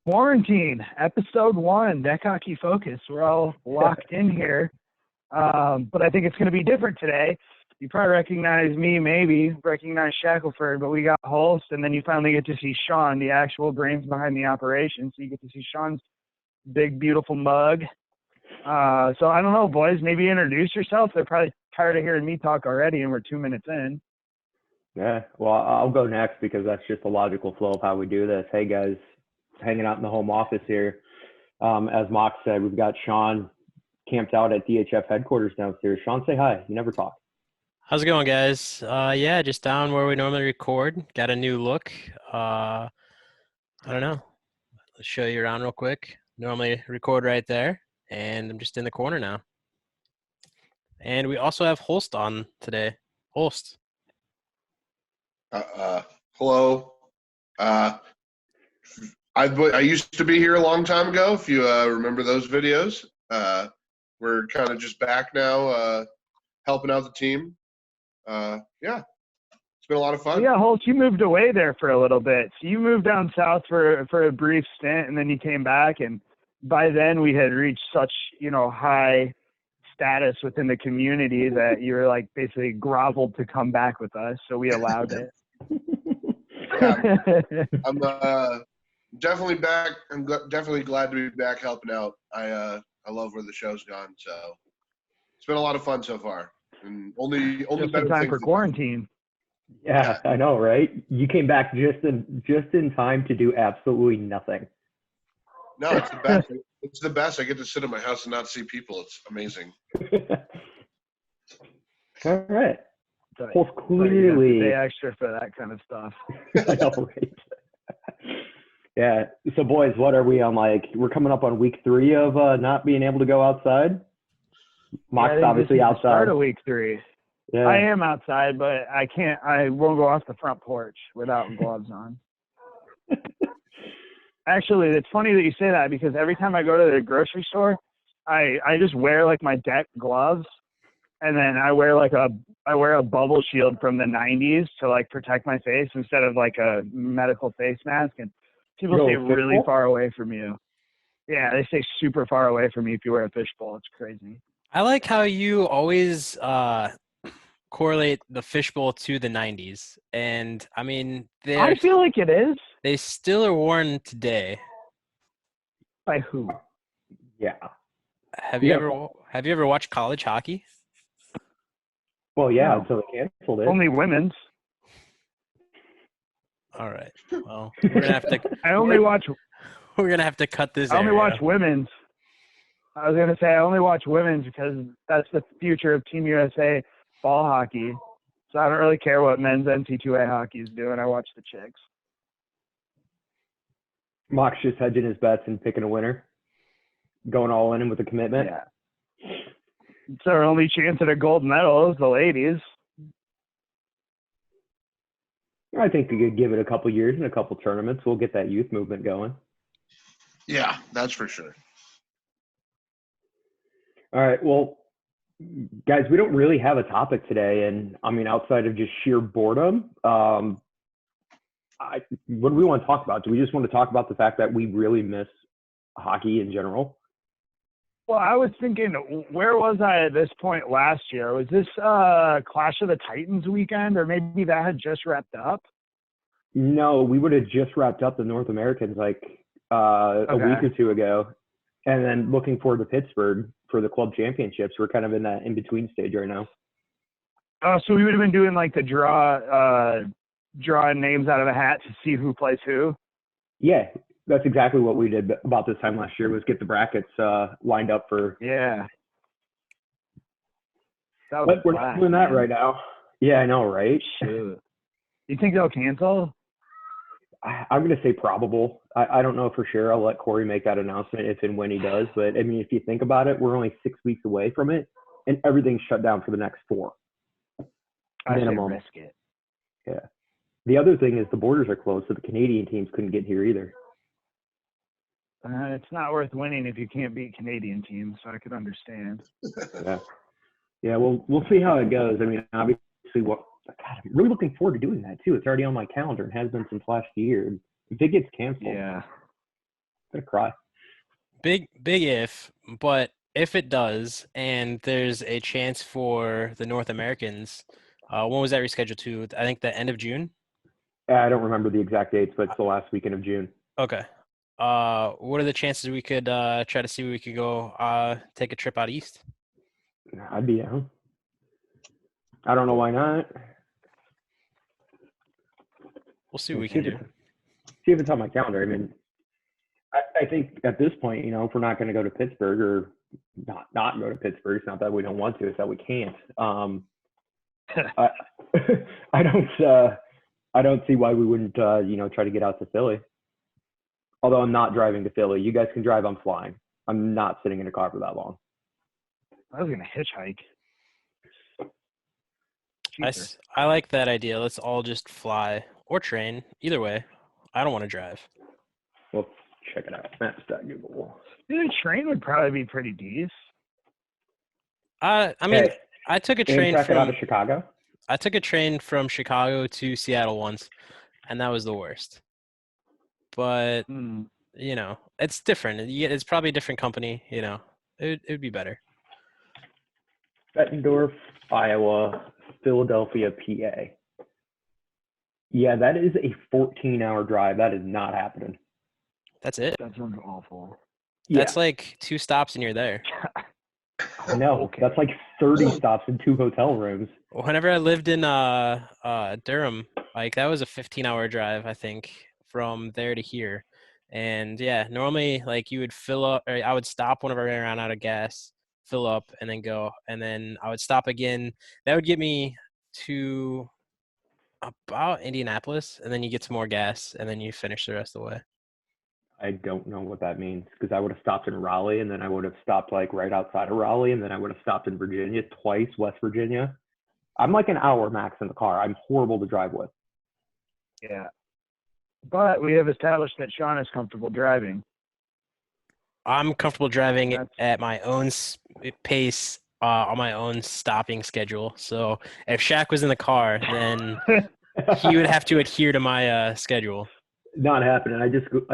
Quarantine, episode 1, Deck Hockey Focus. We're all locked in here, but I think it's going to be different today. You probably recognize me, maybe recognize Shackelford, but we got Holst, and then you finally get to see Sean, the actual brains behind the operation. So you get to see Sean's big, beautiful mug. So I don't know, boys, maybe introduce yourself. They're probably tired of hearing me talk already, and we're 2 minutes in. Yeah, well, I'll go next because that's just the logical flow of how we do this. Hey, guys, hanging out in the home office here. As Mock said, we've got Sean camped out at DHF headquarters downstairs. Sean, say hi. You never talk. How's it going, guys? Yeah, just down where we normally record. Got a new look. I don't know. Let's show you around real quick. Normally record right there, and I'm just in the corner now. And we also have Holst on today. Holst. Hello. I used to be here a long time ago, if you remember those videos. We're kind of just back now, helping out the team. Yeah, it's been a lot of fun. Yeah, Holst, you moved away there for a little bit. So you moved down south for a brief stint, and then you came back, and by then we had reached such, high status within the community that you were like basically groveled to come back with us, so we allowed it. Yeah, I'm definitely back. I'm definitely glad to be back helping out. I love where the show's gone, so it's been a lot of fun so far. And only Just better in time things for to quarantine. Yeah, I know, right? You came back just in time to do absolutely nothing. No, it's the best. It's the best. I get to sit in my house and not see people. It's amazing. All right. So, Well, clearly, pay extra for that kind of stuff. I know, right? Yeah. So, boys, what are we on? We're coming up on week 3 of not being able to go outside. Mock's obviously outside. Start of week 3. Yeah. I am outside, but I can't. I won't go off the front porch without gloves on. Actually, it's funny that you say that because every time I go to the grocery store, I just wear like my deck gloves, and then I wear a bubble shield from the 90s to like protect my face instead of like a medical face mask. And people stay really far away from you. Yeah, they stay super far away from you if you wear a fishbowl. It's crazy. I like how you always correlate the fishbowl to the 90s. And, I mean, I feel like it is. They still are worn today. By who? Yeah. Have you ever watched college hockey? Well, yeah, No. until they canceled it. Only women's. All right. Well, we're gonna have to. We're gonna have to cut this. I only watch women's. I was gonna say I only watch women's because that's the future of Team USA ball hockey. So I don't really care what men's NC2A hockey is doing. I watch the chicks. Mock's just hedging his bets and picking a winner, going all in with a commitment. Yeah. It's our only chance at a gold medal is the ladies. I think we could give it a couple years and a couple tournaments. We'll get that youth movement going. Yeah, that's for sure. All right. Well, guys, we don't really have a topic today. And, I mean, outside of just sheer boredom, what do we want to talk about? Do we just want to talk about the fact that we really miss hockey in general? Well, I was thinking, where was I at this point last year? Was this Clash of the Titans weekend, or maybe that had just wrapped up? No, we would have just wrapped up the North Americans a week or two ago. And then looking forward to Pittsburgh for the club championships. We're kind of in that in-between stage right now. So we would have been doing like the drawing names out of a hat to see who plays who? Yeah. That's exactly what we did about this time last year, was get the brackets lined up for. Yeah. But we're not doing that right now. Yeah, I know, right? Shoot. You think they'll cancel? I'm going to say probable. I don't know for sure. I'll let Corey make that announcement if and when he does. But, I mean, if you think about it, we're only 6 weeks away from it, and everything's shut down for the next 4. Minimum. Risk it. Yeah. The other thing is the borders are closed, so the Canadian teams couldn't get here either. It's not worth winning if you can't beat Canadian teams, so I could understand. Yeah. Well, we'll see how it goes. I mean, obviously, God, I'm really looking forward to doing that too. It's already on my calendar and has been since last year. If it gets canceled, yeah, gonna cry. Big if, but if it does, and there's a chance for the North Americans, when was that rescheduled to? I think the end of June. I don't remember the exact dates, but it's the last weekend of June. Okay. What are the chances we could try to see if we could go take a trip out east? I'd be down. I don't know why not. We'll see what we can do. See if it's on my calendar. I mean, I think at this point, you know, if we're not going to go to Pittsburgh or not go to Pittsburgh, it's not that we don't want to, it's that we can't. I don't see why we wouldn't, you know, try to get out to Philly. Although I'm not driving to Philly. You guys can drive, I'm flying. I'm not sitting in a car for that long. I was going to hitchhike. I like that idea. Let's all just fly or train. Either way, I don't want to drive. Well, check it out. Maps.google. Dude, train would probably be pretty decent. I mean, I took a train out of Chicago. I took a train from Chicago to Seattle once, and that was the worst. But you know, it's different. It's probably a different company. You know, it'd be better. Bettendorf, Iowa, Philadelphia, PA. Yeah, that is a 14-hour drive. That is not happening. That's it. That sounds awful. That's like 2 stops and you're there. No, okay. That's like 30 stops and 2 hotel rooms. Whenever I lived in Durham, like that was a 15-hour drive, I think, from there to here. And yeah, normally like you would fill up, or I would stop whenever I ran out of gas, fill up, and then go, and then I would stop again. That would get me to about Indianapolis, and then you get some more gas, and then you finish the rest of the way. I don't know what that means, because I would have stopped in Raleigh, and then I would have stopped like right outside of Raleigh, and then I would have stopped in Virginia twice, West Virginia. I'm like an hour max in the car. I'm horrible to drive with. Yeah. But we have established that Sean is comfortable driving. I'm comfortable driving at my own pace, on my own stopping schedule. So if Shaq was in the car, then he would have to adhere to my schedule. Not happening. I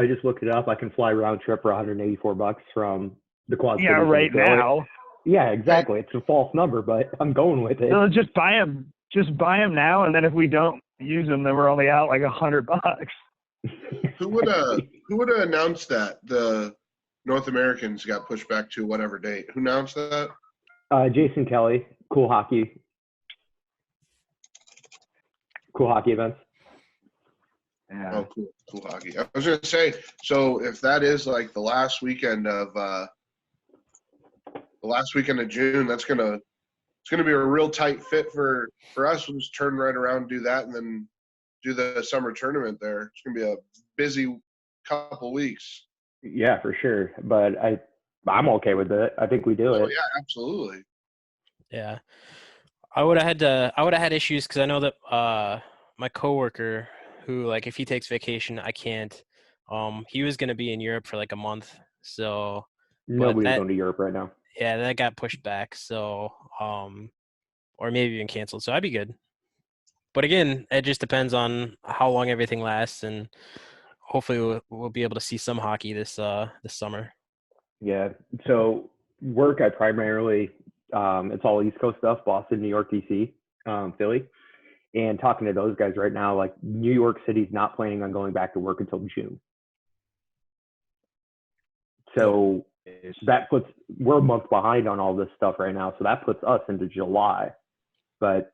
just looked it up. I can fly round trip for $184 from the Quad Cities. Yeah, right now. Yeah, exactly. It's a false number, but I'm going with it. So just buy them. Just buy them now, and then if we don't use them, then we're only out like $100. Who would have announced that the North Americans got pushed back to whatever date? Who announced that? Jason Kelly, Cool Hockey events. Yeah. Oh, cool hockey. I was gonna say, so if that is like the last weekend of June, it's gonna be a real tight fit for us. We'll just turn right around, do that, and then do the summer tournament there. It's gonna be a busy couple weeks. Yeah, for sure. But I'm okay with it. I think we do it. Oh yeah, absolutely. Yeah, I would have had issues because I know that my coworker, who like if he takes vacation, I can't. He was gonna be in Europe for like a month, so nobody's going to Europe right now. Yeah, that got pushed back. So, or maybe even canceled. So I'd be good. But again, it just depends on how long everything lasts, and hopefully we'll be able to see some hockey this summer. Yeah. So work, I primarily it's all East Coast stuff: Boston, New York, DC, Philly. And talking to those guys right now, like New York City's not planning on going back to work until June. So we're a month behind on all this stuff right now. So that puts us into July. But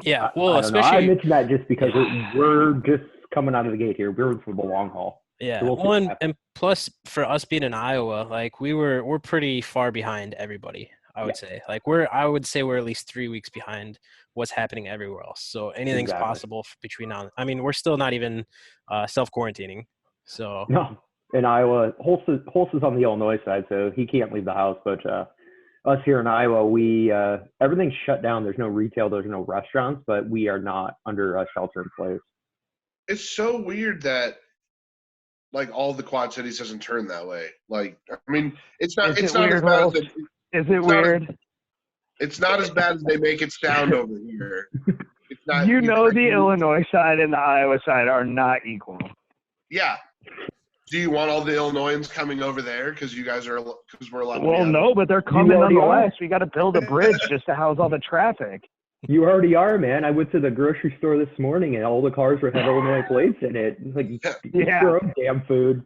yeah, well, especially I mentioned that just because we're just coming out of the gate here. We're for the long haul. Yeah. So well, and plus for us being in Iowa, like we're pretty far behind everybody. I would say I would say we're at least 3 weeks behind what's happening everywhere else. So anything's possible between now. I mean, we're still not even self-quarantining. So no, in Iowa, Holtz is on the Illinois side, so he can't leave the house. But us here in Iowa, we everything's shut down. There's no retail, there's no restaurants, but we are not under a shelter in place. It's so weird that like all the Quad Cities hasn't turned that way. Like, I mean, it's not as bad as is it weird? It's not as bad as they make it sound over here. It's not. The Illinois side and the Iowa side are not equal. Yeah. Do you want all the Illinoisans coming over there because we're allowed? Well, no, but they're coming nonetheless. We got to build a bridge just to house all the traffic. You already are, man. I went to the grocery store this morning and all the cars had Illinois plates in it. It's like, get your own damn food.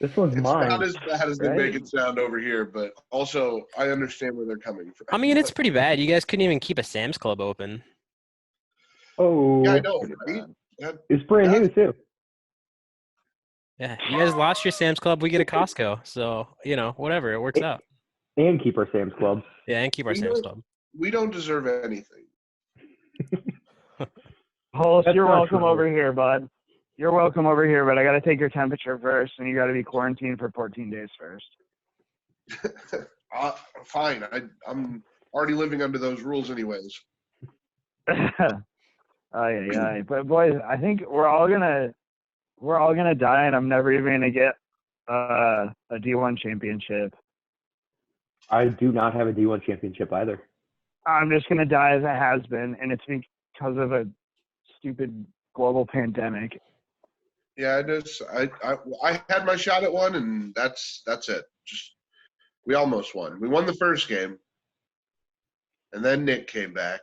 This one's mine. It's not as bad as they make it sound over here, but also I understand where they're coming from. I mean, it's pretty bad. You guys couldn't even keep a Sam's Club open. Oh. Yeah, I know. Right? It's brand new, too. Yeah, you guys lost your Sam's Club. We get a Costco. So, whatever. It works out. And keep our Sam's Club. Yeah, and keep our Sam's Club. We don't deserve anything. Hollis, you're welcome over here, bud. You're welcome over here, but I got to take your temperature first, and you got to be quarantined for 14 days first. Fine. I'm already living under those rules anyways. Aye. But boys, I think we're all gonna die, and I'm never even gonna get a D1 championship. I do not have a D1 championship either. I'm just gonna die as a has-been, and it's because of a stupid global pandemic. Yeah, I had my shot at one, and that's it. We almost won. We won the first game, and then Nick came back.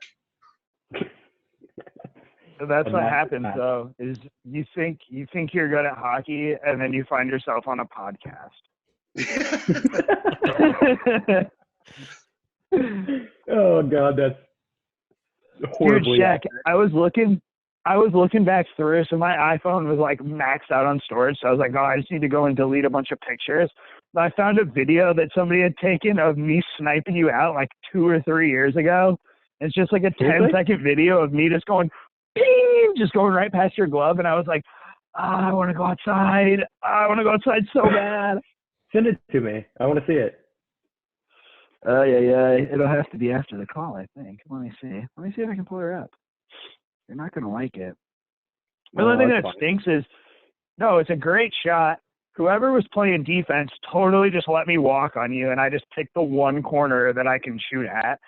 So that's what happens, though. Is you think you're good at hockey, and then you find yourself on a podcast. Oh God, that's horribly. Dude, Shaq, I was looking back through, so my iPhone was like maxed out on storage. So I was like, I just need to go and delete a bunch of pictures. But I found a video that somebody had taken of me sniping you out like 2 or 3 years ago. It's just like a 10-second video of me just going, ping, just going right past your glove. And I was like, I want to go outside. I want to go outside so bad. Send it to me. I want to see it. Yeah. It'll have to be after the call, I think. Let me see if I can pull her up. You're not going to like it. The only thing that stinks is, no, it's a great shot. Whoever was playing defense totally just let me walk on you, and I just picked the one corner that I can shoot at,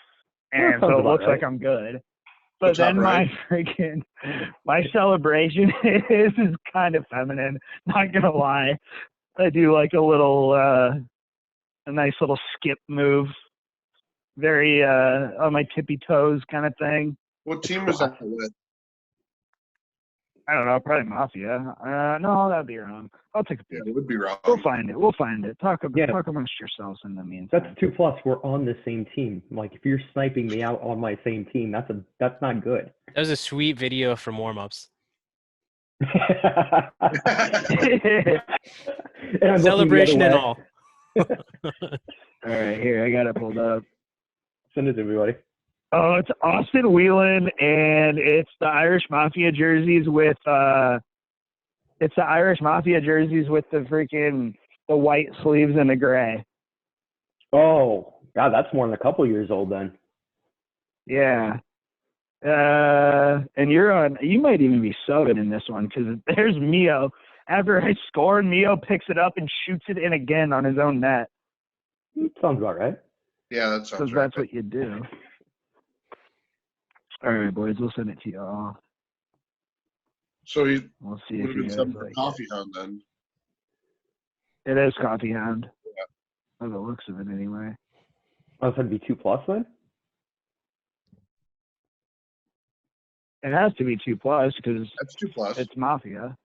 and so it looks like I'm good. But then my celebration is kind of feminine, not going to lie. I do like a nice little skip move, very on my tippy toes kind of thing. What team was that with? I don't know, probably Mafia. No, that'd be wrong. I'll take a peek. Yeah, it would be wrong. We'll find it. Talk amongst yourselves in the meantime. That's 2+. We're on the same team. Like, if you're sniping me out on my same team, that's not good. That was a sweet video from warm-ups. Celebration and all. All right, here, I got it pulled up. Send it to everybody. Oh, it's Austin Whelan, and it's the Irish Mafia jerseys with the white sleeves and the gray. Oh, God, that's more than a couple years old then. Yeah. And you might even be subbing in this one because there's Mio. After I score, Mio picks it up and shoots it in again on his own net. Sounds about right. Yeah, that sounds right. Because that's what you do. All right, boys, we'll send it to you all. So we'll see if you guys like Coffee Hound then. It is Coffee Hound. Yeah. By the looks of it, anyway. Oh, so it'd be 2+ then? It has to be 2+ because that's 2+. It's Mafia.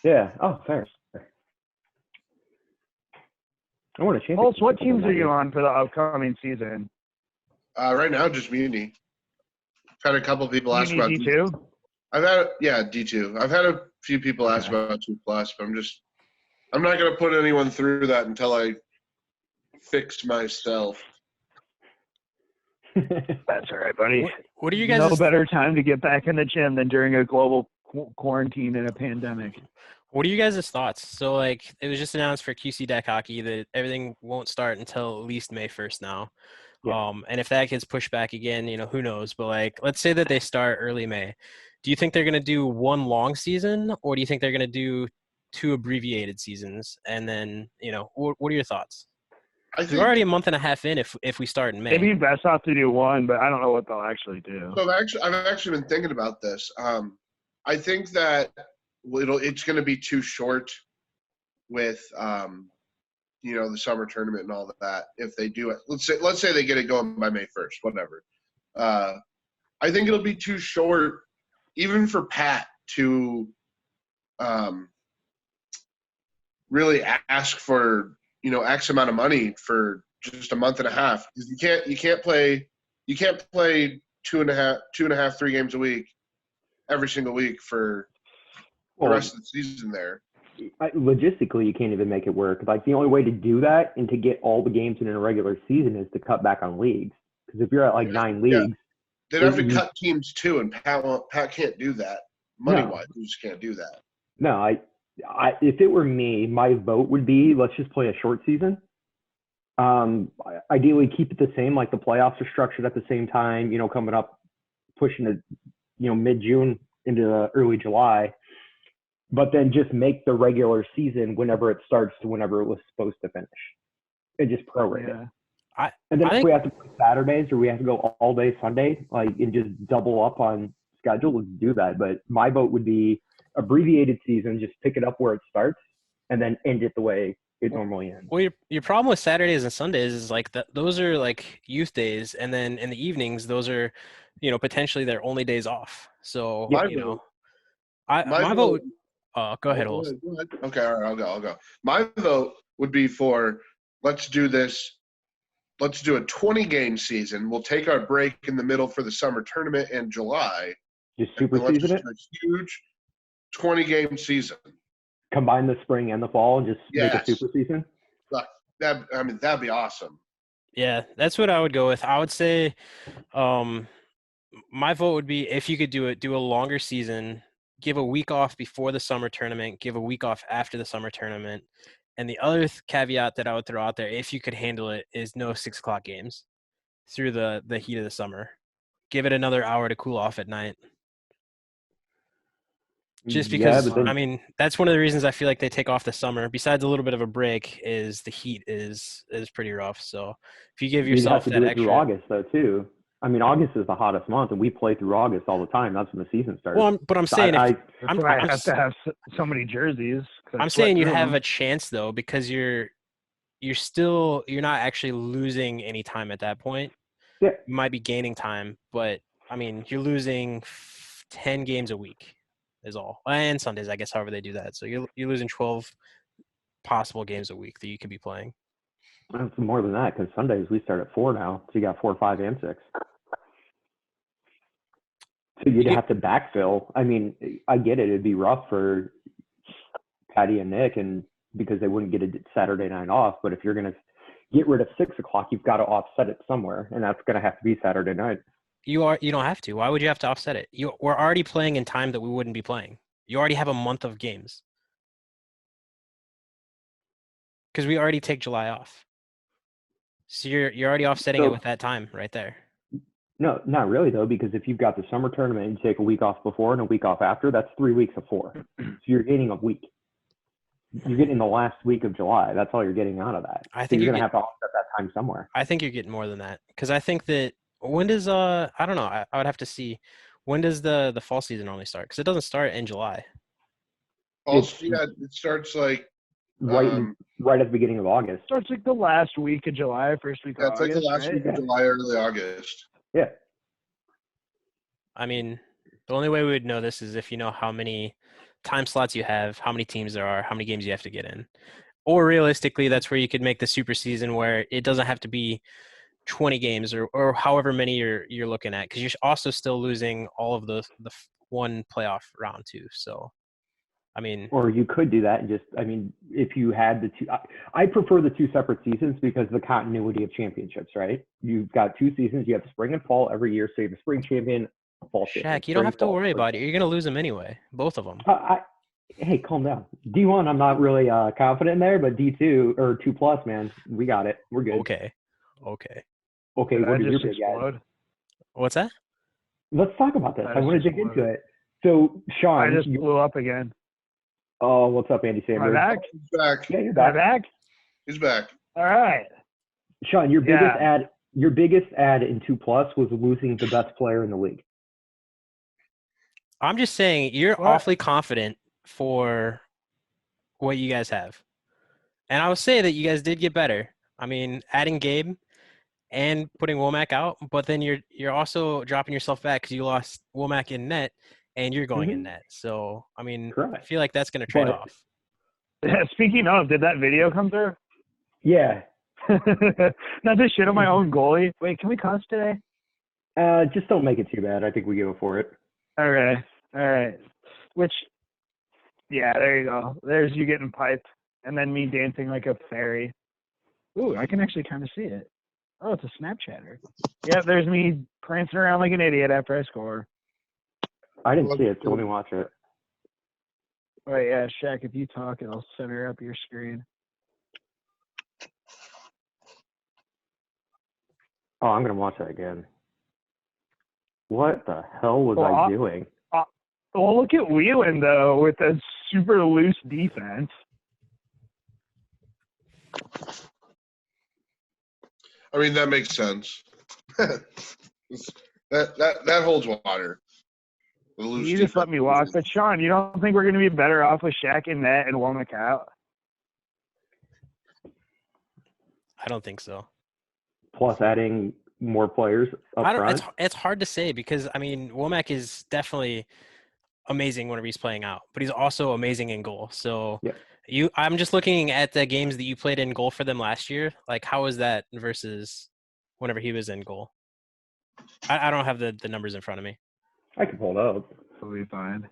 Yeah. Oh, fair. I want to change. Pulse, what teams are you on for the upcoming season? Right now, just Muni. I've had a couple people ask about D2. D2. I've had a few people ask about 2+, but I'm not going to put anyone through that until I fix myself. That's all right, buddy. What are you guys? No better time to get back in the gym than during a global quarantine and a pandemic. What are you guys' thoughts? So, like, it was just announced for QC Deck Hockey that everything won't start until at least May 1st now. Yeah. And if that gets pushed back again, who knows? But, like, let's say that they start early May. Do you think they're going to do one long season, or do you think they're going to do 2 abbreviated seasons? And then, what are your thoughts? We're already a month and a half in if we start in May. It'd be best off to do one, but I don't know what they'll actually do. So I've actually been thinking about this. I think that it's going to be too short with the summer tournament and all that. If they do it, let's say they get it going by May 1st, whatever. I think it'll be too short, even for Pat to really ask for X amount of money for just a month and a half. You can't play 2.5, 3 games a week every single week for the rest of the season there. Logistically, you can't even make it work. Like, the only way to do that and to get all the games in a regular season is to cut back on leagues. Because if you're at like 9 leagues, they'd have to cut teams too, and Pat can't do that money-wise. You just can't do that. No, if it were me, my vote would be let's just play a short season. Ideally, keep it the same. Like, the playoffs are structured at the same time. Coming up, pushing to mid-June into early July. But then just make the regular season whenever it starts to whenever it was supposed to finish, and just prorate it. And then if we have to play Saturdays or we have to go all day Sunday, and just double up on schedule, let's do that. But my vote would be abbreviated season, just pick it up where it starts and then end it the way it normally ends. Well, your problem with Saturdays and Sundays is those are like youth days, and then in the evenings, those are, potentially their only days off. So my vote. Go ahead, Holst. Okay, all right, I'll go. My vote would be for let's do this. Let's do a 20-game season. We'll take our break in the middle for the summer tournament in July. Just super season it? A huge 20-game season. Combine the spring and the fall and just make a super season? That'd be awesome. Yeah, that's what I would go with. I would say my vote would be, if you could do a longer season, give a week off before the summer tournament, give a week off after the summer tournament. And the other caveat that I would throw out there, if you could handle it, is no 6 o'clock games through the heat of the summer. Give it another hour to cool off at night. Just because, that's one of the reasons I feel like they take off the summer. Besides a little bit of a break, is the heat is pretty rough. So if you give yourself that extra, through August though too. August is the hottest month, and we play through August all the time. That's when the season starts. Well, I'm saying I have to have so many jerseys. I'm saying you have a chance though, because you're not actually losing any time at that point. Yeah. You might be gaining time, but you're losing 10 games a week is all, and Sundays, I guess, however they do that. So you're losing 12 possible games a week that you could be playing. It's more than that, because Sundays we start at 4 now, so you got 4, 5, and 6. So you'd have to backfill. I get it. It'd be rough for Patty and Nick, and because they wouldn't get a Saturday night off. But if you're going to get rid of 6 o'clock, you've got to offset it somewhere, and that's going to have to be Saturday night. You don't have to. Why would you have to offset it? We're already playing in time that we wouldn't be playing. You already have a month of games because we already take July off. So you're already offsetting it with that time right there. No, not really though, because if you've got the summer tournament and you take a week off before and a week off after, that's 3 weeks of 4. So you're gaining a week. You're getting the last week of July. That's all you're getting out of that. I think you're going to have to offset that time somewhere. I think you're getting more than that, because I think that when does I don't know. I would have to see, when does the fall season normally start? Because it doesn't start in July. It starts like right at the beginning of August. Starts like the last week of July, first week of August. It's like the last week of July, early August. Yeah. The only way we would know this is if you know how many time slots you have, how many teams there are, how many games you have to get in. Or realistically, that's where you could make the super season where it doesn't have to be 20 games or however many you're looking at, because you're also still losing all of the one playoff round too. So, or you could do that and just, if you had the two, I prefer the 2 separate seasons because of the continuity of championships, right? You've got 2 seasons. You have the spring and fall every year. So you have a spring champion, a fall champion. Shaq, you don't have to worry about it. You're going to lose them anyway, both of them. Hey, calm down. D1, I'm not really confident in there, but D2 or 2+, man, we got it. We're good. Okay. What are your big guys? What's that? Let's talk about this. I want to dig into it. So, Sean. I just blew up again. Oh, what's up, Andy Sanders? Am I back? He's back. Yeah, you're back. Am I back? He's back. All right. Sean, your biggest ad in 2+ was losing the best player in the league. I'm just saying you're awfully confident for what you guys have. And I will say that you guys did get better. I mean, adding Gabe and putting Womack out, but then you're also dropping yourself back because you lost Womack in net and you're going in Mhm. net. So I mean, I Correct. feel like that's going to trade But off. Speaking of, did that video come through? yeah, Not to shit on my own goalie. Wait, can we cuss today? just don't make it too bad. I think we go for it. Okay. All right. Which, yeah, there you go. There's you getting piped, and then me dancing like a fairy. Ooh, I can actually kind of see it. Oh, it's a Snapchatter. Yeah, there's me prancing around like an idiot after I score. I didn't see it, so let me watch it. Wait, yeah, Shaq, if you talk, it'll center up your screen. Oh, I'm gonna watch that again. What the hell was Well, I doing? Well, look at Wheelan, though, with a super loose defense. I mean, that makes sense. that holds water. You just let me walk. But, Sean, you don't think we're going to be better off with Shaq in net and Womack out? I don't think so. Plus adding more players up front. It's hard to say because I mean Womack is definitely amazing whenever he's playing out, but he's also amazing in goal. So Yeah. I'm just looking at the games that you played in goal for them last year. Like, how was that versus whenever he was in goal? I don't have the numbers in front of me. I can pull it up. It'll be fine.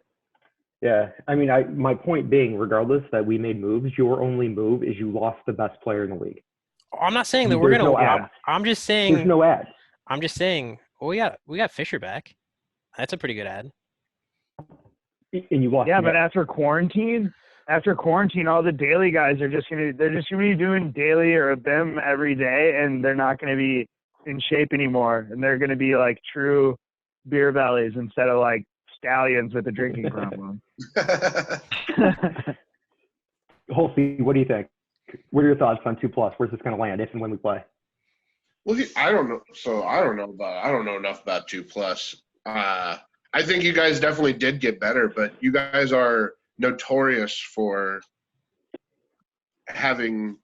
Yeah, I mean, my point being, regardless that we made moves, your only move is you lost the best player in the league. I'm not saying that There's we're gonna. no ad. I'm just saying. There's no ad. I'm just saying. Well, we got Fisher back. That's a pretty good ad. And you lost. Yeah, but after quarantine, all the daily guys are just gonna be doing daily or a BIM every day, and they're not gonna be in shape anymore, and they're gonna be like true beer bellies instead of like stallions with a drinking problem. Holsey, what do you think? What are your thoughts on 2+? Where's this going to land if and when we play? Well, I don't know. So I don't know enough about 2+. I think you guys definitely did get better, but you guys are notorious for having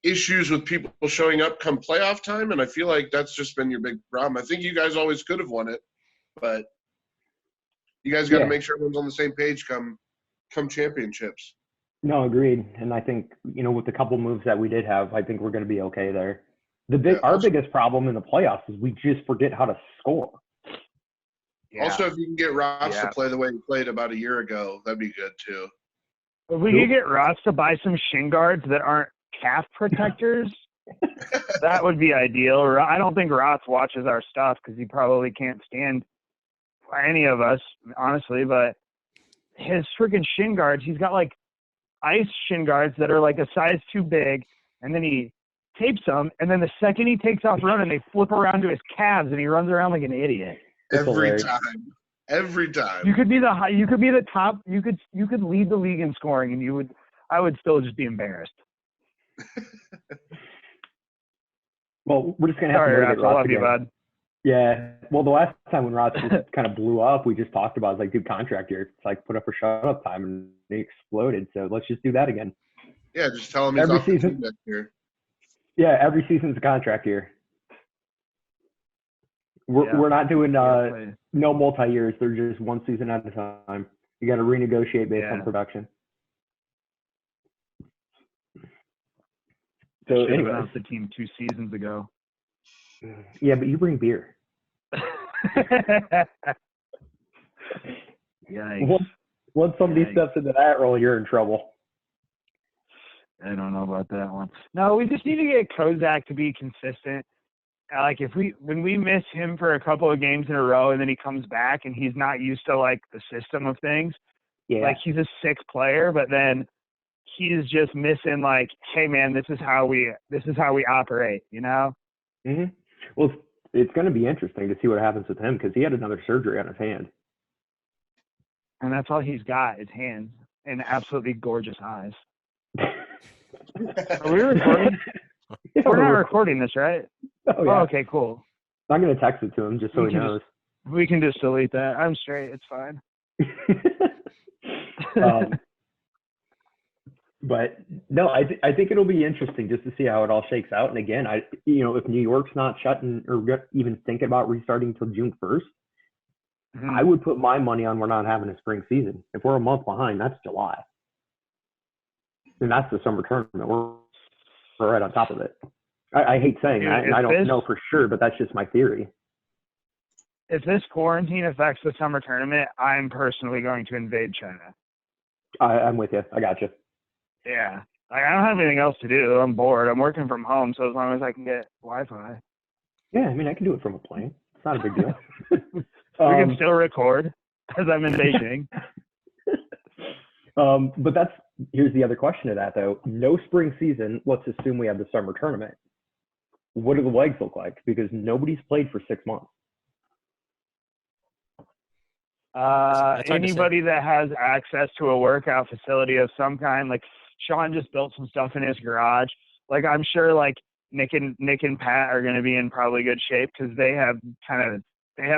issues with people showing up come playoff time, and I feel like that's just been your big problem. I think you guys always could have won it, but you guys got to make sure everyone's on the same page come championships. No, agreed. And I think, with the couple moves that we did have, I think we're going to be okay there. Our biggest problem in the playoffs is we just forget how to score. Yeah. Also, if you can get Ross to play the way he played about a year ago, that'd be good too. If we could get Ross to buy some shin guards that aren't calf protectors, that would be ideal. I don't think Ross watches our stuff because he probably can't stand any of us, honestly. But his freaking shin guards, he's got like ice shin guards that are like a size too big, and then he tapes them, and then the second he takes off running, they flip around to his calves, and he runs around like an idiot. Every time. You could be the top. You could lead the league in scoring, and I would still just be embarrassed. Well, we're just gonna have to Ross, I love you, bud. Yeah. Well, the last time when Ross just kind of blew up, we just talked about, like, dude, contract year. It's like put up for shut up time, and he exploded. So let's just do that again. Yeah, just tell him he's off the team next year. Yeah, every season's a contract year. We're not doing no multi-years. They're just one season at a time. You got to renegotiate based on production. So anyway, announced the team 2 seasons ago. Yeah, but you bring beer. Yikes. Once somebody steps into that role, you're in trouble. I don't know about that one. No, we just need to get Kozak to be consistent. Like when we miss him for a couple of games in a row and then he comes back and he's not used to like the system of things, like he's a 6 player, but then he's just missing like, hey man, this is how we operate, Mm-hmm. Well, it's going to be interesting to see what happens with him because he had another surgery on his hand. And that's all he's got, his hands and absolutely gorgeous eyes. Are we recording? Yeah, we're not recording this, right? Oh, yeah. Oh, okay, cool. I'm going to text it to him just so he knows. We can just delete that. I'm straight. It's fine. But no, I think it'll be interesting just to see how it all shakes out. And again, if New York's not shutting or even thinking about restarting until June 1st, I would put my money on we're not having a spring season. If we're a month behind, that's July. And that's the summer tournament. We're right on top of it. I hate saying that, and I don't know for sure, but that's just my theory. If this quarantine affects the summer tournament, I'm personally going to invade China. I'm with you. I got you. Yeah. I don't have anything else to do. I'm bored. I'm working from home, so as long as I can get Wi-Fi. Yeah, I mean, I can do it from a plane. It's not a big deal. We can still record as I'm in Beijing. But here's the other question to that, though. No spring season. Let's assume we have the summer tournament. What do the legs look like? Because nobody's played for 6 months. Anybody that has access to a workout facility of some kind, like Sean just built some stuff in his garage. Like I'm sure like Nick and Pat are going to be in probably good shape because they have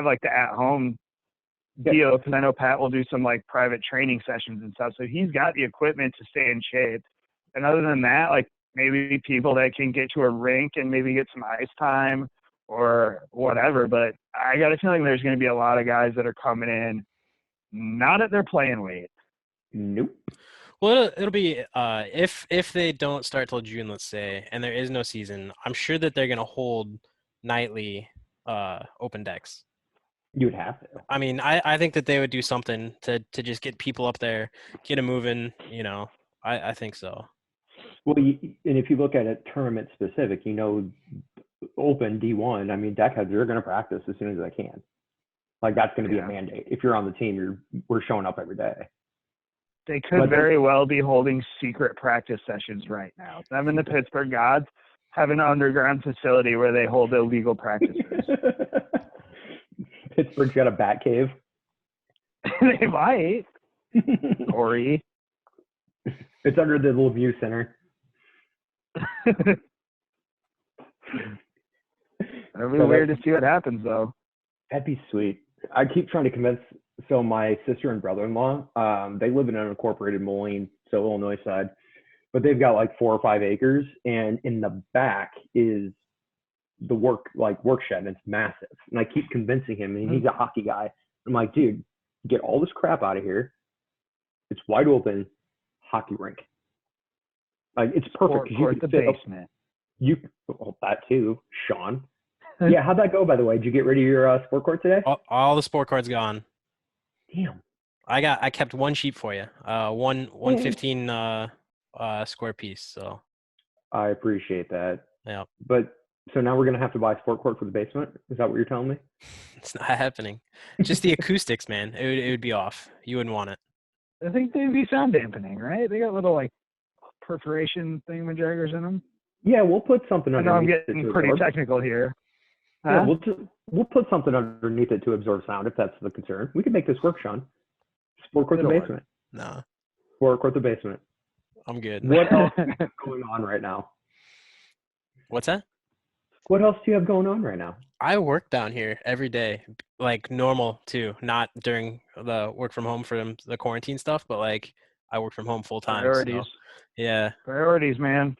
like the at-home deal. Because I know Pat will do some like private training sessions and stuff. So he's got the equipment to stay in shape. And other than that, like maybe people that can get to a rink and maybe get some ice time or whatever. But I got a feeling there's going to be a lot of guys that are coming in not at their playing weight. Nope. Well, it'll be if they don't start till June, let's say, and there is no season, I'm sure that they're going to hold nightly open decks. You would have to. I mean, I think that they would do something to just get people up there, get them moving. I think so. Well, and if you look at it tournament specific, open D1, I mean, deckheads are going to practice as soon as they can. Like that's going to be a mandate. If you're on the team, we're showing up every day. They could very well be holding secret practice sessions right now. Them and the Pittsburgh Gods have an underground facility where they hold illegal practices. Pittsburgh's got a bat cave. They might. Corey. It's under the little view center. It'll be weird to see what happens, though. That'd be sweet. I keep trying to convince. So my sister and brother-in-law, they live in an unincorporated Moline, so Illinois side, but they've got like 4 or 5 acres, and in the back is the work shed, and it's massive. And I keep convincing him, and he's a hockey guy. I'm like, dude, get all this crap out of here. It's wide open hockey rink. Like it's perfect. Or the basement. That too, Sean. Yeah, how'd that go, by the way? Did you get rid of your sport court today? All the sport courts gone. Damn. I kept one sheet for you. One 15 square piece. So. I appreciate that. Yeah. But so now we're gonna have to buy a sport court for the basement. Is that what you're telling me? It's not happening. Just the acoustics, man. It would be off. You wouldn't want it. I think they'd be sound dampening, right? They got little like perforation thingamajaggers in them. Yeah, we'll put something underneath. I know I'm getting pretty technical here. Yeah, we'll put something underneath it to absorb sound if that's the concern. We can make this work, Sean. Sport court the basement. No. Sport court the basement. I'm good. What else is going on right now? What's that? What else do you have going on right now? I work down here every day, like normal too. Not during the work from home from the quarantine stuff, but like I work from home full time. Priorities. So, yeah. Priorities, man.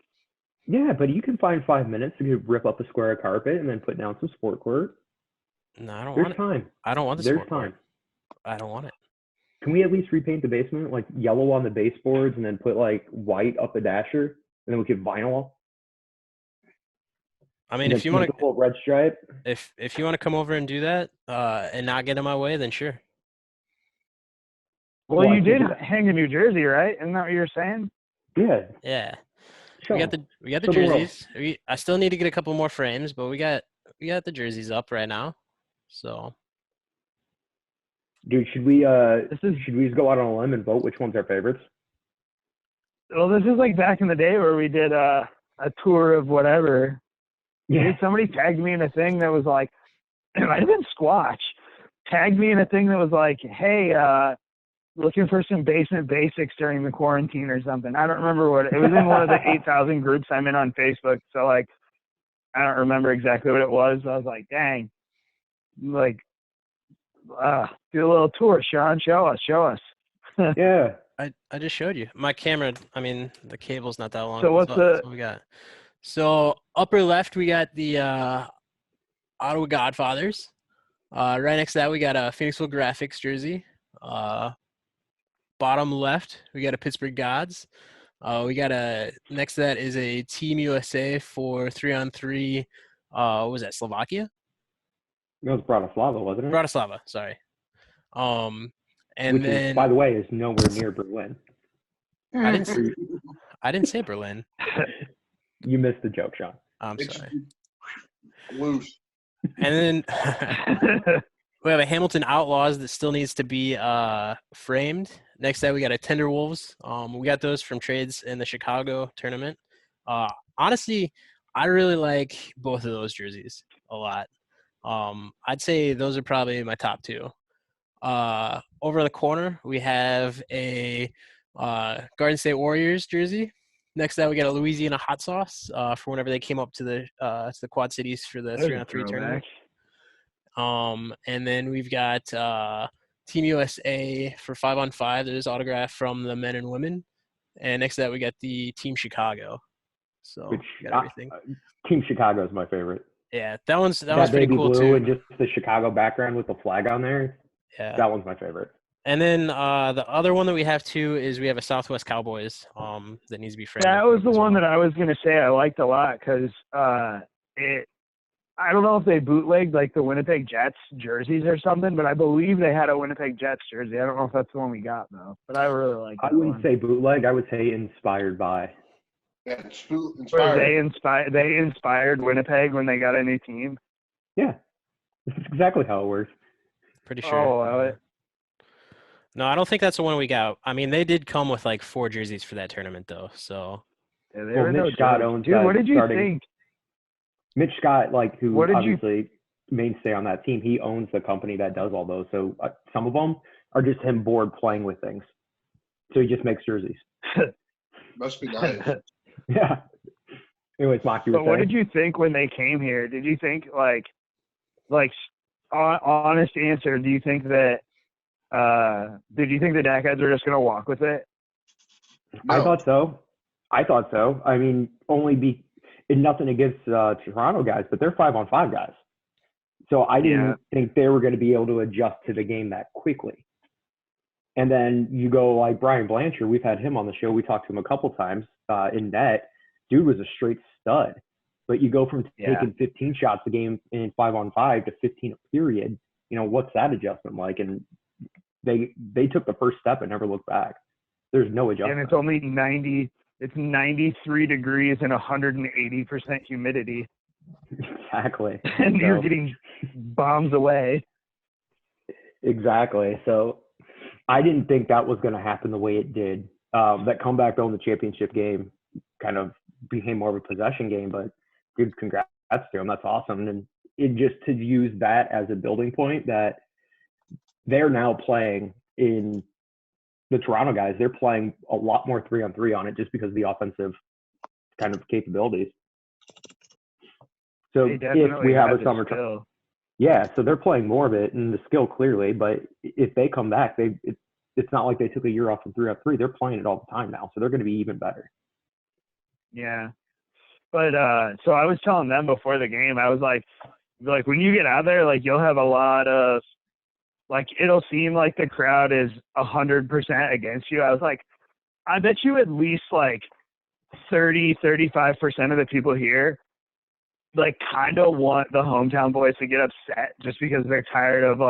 Yeah, but you can find 5 minutes to rip up a square of carpet and then put down some sport court. No, I don't There's want it. time. I don't want the There's sport time. court. I don't want it. Can we at least repaint the basement, like yellow on the baseboards and then put like white up the dasher? And then we could vinyl. I mean, if you want to red stripe. If you want to come over and do that and not get in my way, then sure. Well, you did hang in New Jersey, right? Isn't that what you were saying? Yeah. Yeah. We got the jerseys. I still need to get a couple more frames, but we got the jerseys up right now. So, dude, should we just go out on a limb and vote which one's our favorites? Well, this is like back in the day where we did a tour of whatever. Yeah. Somebody tagged me in a thing that was like, it might have been Squatch. Tagged me in a thing that was like, hey, looking for some basement basics during the quarantine or something. I don't remember what it was in one of the 8,000 groups I'm in on Facebook. So like, I don't remember exactly what it was. I was like, dang, like, do a little tour, Sean. Show us. Yeah. I just showed you. My camera, I mean, the cable's not that long. So what's That's what we got. So upper left, we got the Ottawa Godfathers. Right next to that, we got a Phoenixville Graphics jersey. Bottom left, we got a Pittsburgh Gods. We got next to that is a Team USA for 3-on-3. What was that, Slovakia? It was Bratislava, wasn't it? Bratislava, sorry. And Which then is, by the way, is nowhere near Berlin. I didn't say Berlin. You missed the joke, Sean. I'm sorry. Loose. And then we have a Hamilton Outlaws that still needs to be framed. Next to that, we got a Tenderwolves. We got those from trades in the Chicago tournament. Honestly, I really like both of those jerseys a lot. I'd say those are probably my top two. Over in the corner, we have a Garden State Warriors jersey. Next to that, we got a Louisiana Hot Sauce for whenever they came up to the Quad Cities for the 3-on-3 tournament. And then we've got Team USA for 5-on-5. There's autograph from the men and women. And next to that, we got the Team Chicago. So Which we got everything. Team Chicago is my favorite. Yeah, that one's That pretty baby cool blue too. and just the Chicago background with the flag on there. Yeah, That one's my favorite. and then the other one that we have too is we have a Southwest Cowboys that needs to be framed. That was the one that I was gonna say I liked a lot because I don't know if they bootlegged like the Winnipeg Jets jerseys or something, but I believe they had a Winnipeg Jets jersey. I don't know if that's the one we got though, but I really like that. I wouldn't say bootleg. I would say inspired by. Yeah, inspired. They inspired Winnipeg when they got a new team. Yeah, that's exactly how it works. Pretty sure. Oh, no, I don't think that's the one we got. I mean, they did come with like 4 jerseys for that tournament though. So. Yeah, Well, Mitch Scott owns Dude, that. what did you think? Mitch Scott, who obviously mainstay on that team, he owns the company that does all those. So some of them are just him bored playing with things. So he just makes jerseys. Must be nice. Yeah. Anyways, Mock, you were saying? What did you think when they came here? Did you think honest answer? Do you think that the Deckheads are just gonna walk with it? No. I thought so. I mean, and nothing against Toronto guys, but they're 5-on-5 guys. So I didn't think they were going to be able to adjust to the game that quickly. And then you go like Brian Blanchard. We've had him on the show. We talked to him a couple times in net. Dude was a straight stud. But you go from taking 15 shots a game in 5-on-5 to 15 a period. You know, what's that adjustment like? And they took the first step and never looked back. There's no adjustment. And it's only 90. It's 93 degrees and 180% humidity. Exactly. And you're getting bombs away. Exactly. So I didn't think that was going to happen the way it did. That comeback though in the championship game kind of became more of a possession game, but dude, congrats to him. That's awesome. And it just to use that as a building point that they're now playing in the Toronto guys, they're playing a lot more 3-on-3 on it just because of the offensive kind of capabilities. So if we have a summer, so they're playing more of it and the skill clearly. But if they come back, it's not like they took a year off from 3-on-3. They're playing it all the time now, so they're going to be even better. Yeah, but so I was telling them before the game, I was like when you get out there, like you'll have a lot of. Like, it'll seem like the crowd is 100% against you. I was like, I bet you at least, 30-35% of the people here, kind of want the hometown boys to get upset just because they're tired of,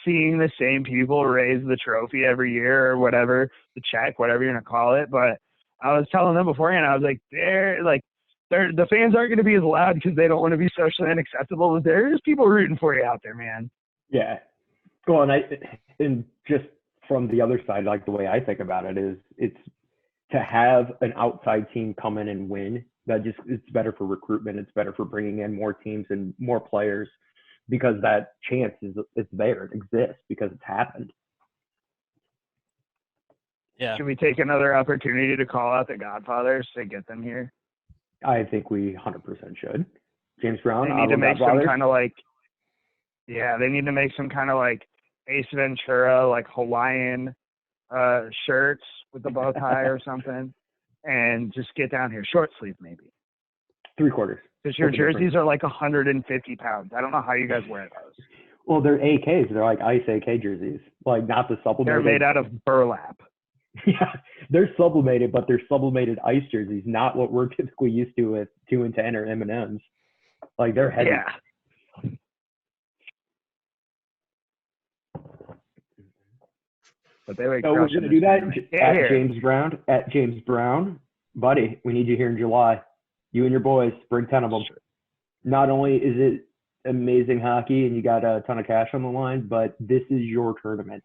seeing the same people raise the trophy every year or whatever, the check, whatever you're going to call it. But I was telling them beforehand, I was like, the fans aren't going to be as loud because they don't want to be socially unacceptable, but there's people rooting for you out there, man. Yeah. Well, and just from the other side, the way I think about it is it's to have an outside team come in and win. It's better for recruitment. It's better for bringing in more teams and more players because that chance it's there. It exists because it's happened. Yeah. Should we take another opportunity to call out the Godfathers to get them here? I think we 100% should. James Brown. They need to make some kind of they need to make some kind of Ace Ventura, Hawaiian shirts with a bow tie or something, and just get down here. Short sleeve, maybe. 3/4. Because your jerseys are like 150 pounds. I don't know how you guys wear those. Well, they're AKs. They're like ice AK jerseys. Like, not the sublimated. They're made out of burlap. Yeah, they're sublimated, but they're sublimated ice jerseys, not what we're typically used to with 2 and 10 or M&Ms. Like, they're heavy. Yeah. But they would. So we're gonna do that at James Brown, buddy. We need you here in July. You and your boys, bring 10 of them. Sure. Not only is it amazing hockey and you got a ton of cash on the line, but this is your tournament.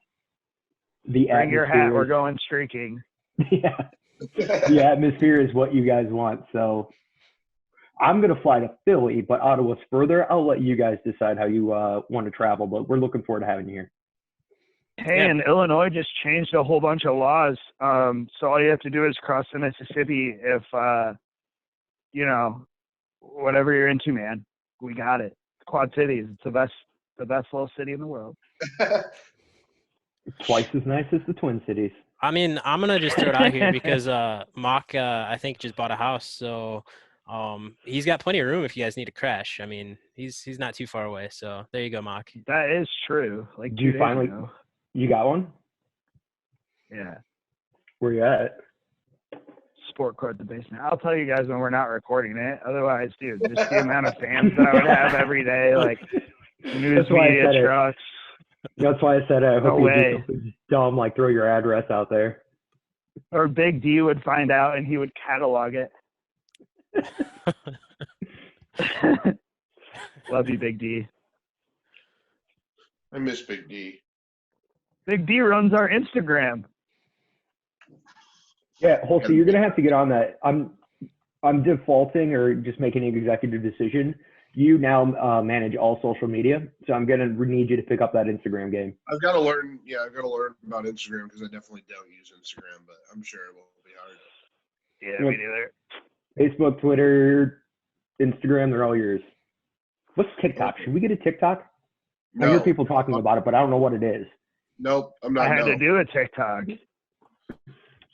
Bring your hat. We're going streaking. Yeah, the atmosphere is what you guys want. So I'm gonna fly to Philly, but Ottawa's further. I'll let you guys decide how you want to travel, but we're looking forward to having you here. Hey, and Illinois just changed a whole bunch of laws. So all you have to do is cross the Mississippi if, whatever you're into, man. We got it. Quad Cities. It's the best little city in the world. Twice as nice as the Twin Cities. I mean, I'm gonna just throw it out here because Mock, I think, just bought a house, so he's got plenty of room if you guys need to crash. I mean, he's not too far away, so there you go, Mock. That is true. Like, Do you finally? You got one? Yeah. Where you at? Sport court, the basement. I'll tell you guys when we're not recording it. Otherwise, dude, just the amount of fans that I would have every day, like news media trucks. That's why I said I hope you do something dumb, like throw your address out there. Or Big D would find out and he would catalog it. Love you, Big D. I miss Big D. Big D runs our Instagram. Yeah, Holsey, you're gonna have to get on that. I'm defaulting or just making an executive decision. You now manage all social media, so I'm gonna need you to pick up that Instagram game. I've got to learn. Yeah, I've got to learn about Instagram because I definitely don't use Instagram, but I'm sure it won't be hard. Yeah, me neither. Facebook, Twitter, Instagram, they're all yours. What's TikTok? Should we get a TikTok? No. I hear people talking about it, but I don't know what it is. Nope, I'm not. I had to do a TikTok.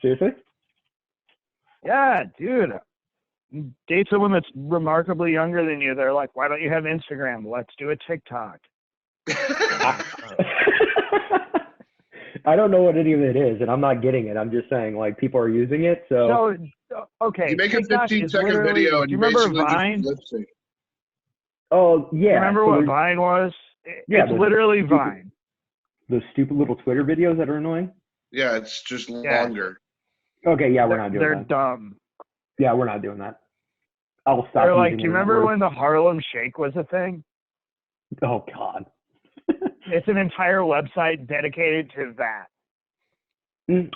Seriously? Yeah, dude. Date someone that's remarkably younger than you. They're like, why don't you have Instagram? Let's do a TikTok. I don't know what any of it is, and I'm not getting it. I'm just saying, like, people are using it, so. Okay. You make TikTok a 15-second video and you remember basically Vine? just lip sync. Oh, yeah. Remember what Vine was? Yeah, it's literally Vine. Those stupid little Twitter videos that are annoying? Yeah, it's just longer. Okay, yeah, we're not doing that. They're dumb. Yeah, we're not doing that. I'll stop. They're like, do you remember when the Harlem Shake was a thing? Oh, God. It's an entire website dedicated to that.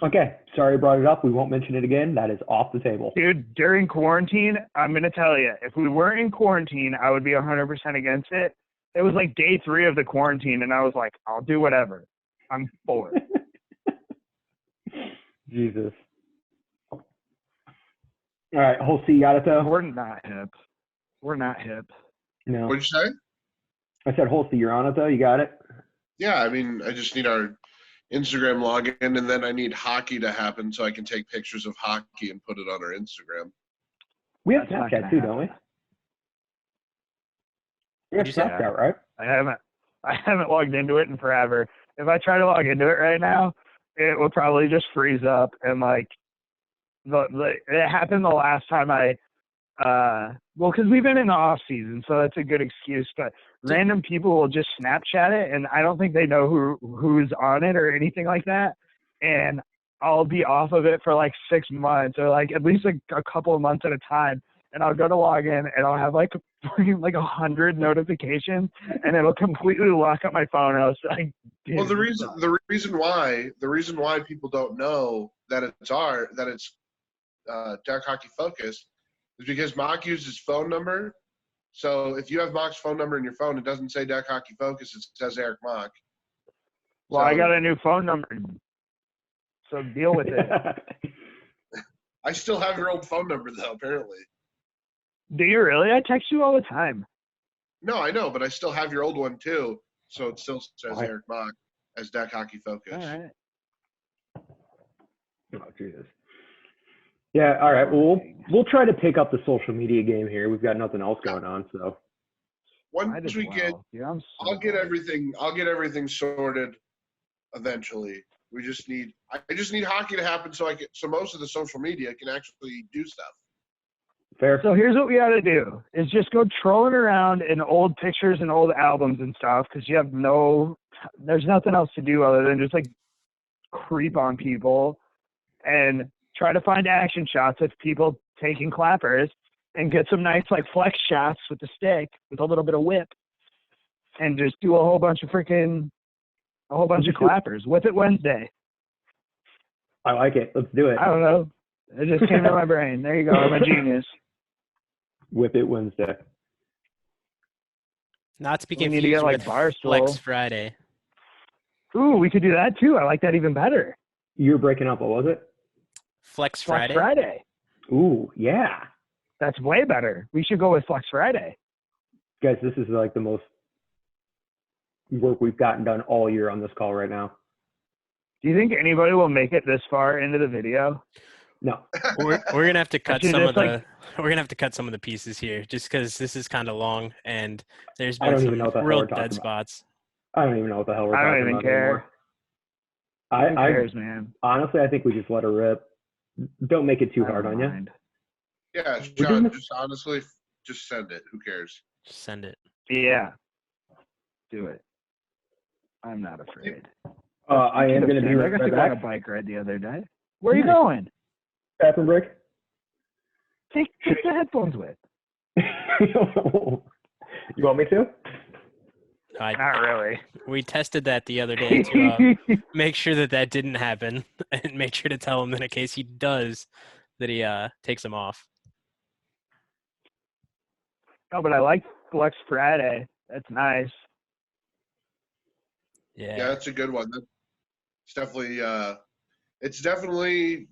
Okay, sorry I brought it up. We won't mention it again. That is off the table. Dude, during quarantine, I'm going to tell you, if we weren't in quarantine, I would be 100% against it. It was like day 3 of the quarantine, and I was like, I'll do whatever. I'm for it. Jesus. All right, Holsey, you got it, though? We're not hip. We're not hip. No. What'd you say? I said, Holsey, you're on it, though? You got it? Yeah, I mean, I just need our Instagram login, and then I need hockey to happen so I can take pictures of hockey and put it on our Instagram. We have That's not Snapchat, too, gonna don't we? happen. We have What'd you say? Snapchat, right? I haven't logged into it in forever. If I try to log into it right now, it will probably just freeze up. And like, it happened the last time because we've been in the off season, so that's a good excuse. But random people will just Snapchat it, and I don't think they know who's on it or anything like that. And I'll be off of it for like 6 months or like at least a couple of months at a time. And I'll go to log in and I'll have like 100 notifications, and it'll completely lock up my phone. And I was like, dude, Well, the reason why people don't know that it's Deck Hockey Focus is because Mock uses phone number. So if you have Mock's phone number in your phone, it doesn't say Deck Hockey Focus. It says Eric Mock. Well, I got a new phone number, so deal with it. I still have your old phone number though, apparently. Do you really? I text you all the time. No, I know, but I still have your old one too. So it still says Why? Eric Mock as Deck Hockey Focus. All right. Oh, Jesus. Yeah, all right. Well, we'll try to pick up the social media game here. We've got nothing else going on, so. Once we get, Dude, I'm so I'll get bored. everything. I'll get everything sorted eventually. I just need hockey to happen so most of the social media can actually do stuff. Fair. So here's what we got to do: is just go trolling around in old pictures and old albums and stuff, because there's nothing else to do other than just like creep on people and try to find action shots of people taking clappers and get some nice like flex shots with the stick with a little bit of whip, and just do a whole bunch of clappers. Whip it Wednesday. I like it. Let's do it. I don't know. It just came to my brain. There you go. I'm a genius. Whip it Wednesday. Not to be We need to get, confused like, with Barstool. Flex Friday. Ooh, we could do that too. I like that even better. You're breaking up. What was it? Flex Flex Friday. Friday. Ooh, yeah. That's way better. We should go with Flex Friday. Guys, this is like the most work we've gotten done all year on this call right now. Do you think anybody will make it this far into the video? No. We're gonna have to cut Actually, some that's of the we're gonna have to cut some of the pieces here, just because this is kind of long and there's I been don't even some know what the hell real we're talking dead about. spots. I don't even know what the hell we're I talking don't even about care. anymore. Who cares, man? Honestly, I think we just let her rip. Don't make it too I hard don't on you. mind. Yeah, We're doing John. this- Just honestly, just send it. Who cares? Just send it. Yeah. Do it. I'm not afraid. I am going to be I got to go on a right back. bike ride the other day. Where are you Nice. going? Bathroom break. Take the headphones with. You want me to? Not really. We tested that the other day to make sure that didn't happen, and make sure to tell him that in case he does, that he takes them off. No, but I like Flex Friday. That's nice. Yeah. That's a good one. It's definitely